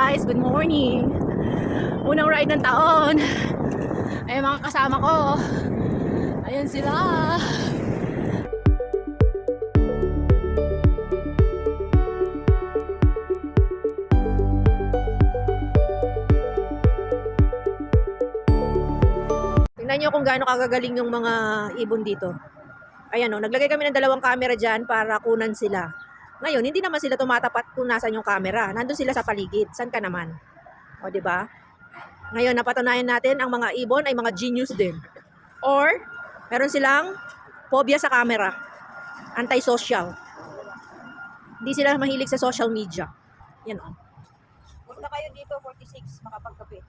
guys, good morning. Unang ride ng taon. Ay mga kasama ko. Ayan sila. Tingnan nyo kung gaano kagagaling yung mga ibon dito. Ayan o, naglagay kami ng 2 camera dyan para kunan sila. Ngayon, hindi naman sila tumatapat kung nasan yung camera. Nandun sila sa paligid. San ka naman? O, diba? Ngayon, napatunayan natin ang mga ibon ay mga genius din. Or, meron silang phobia sa camera. Anti-social. Hindi sila mahilig sa social media. Yan o. Punta kayo dito, 46, makapagkape.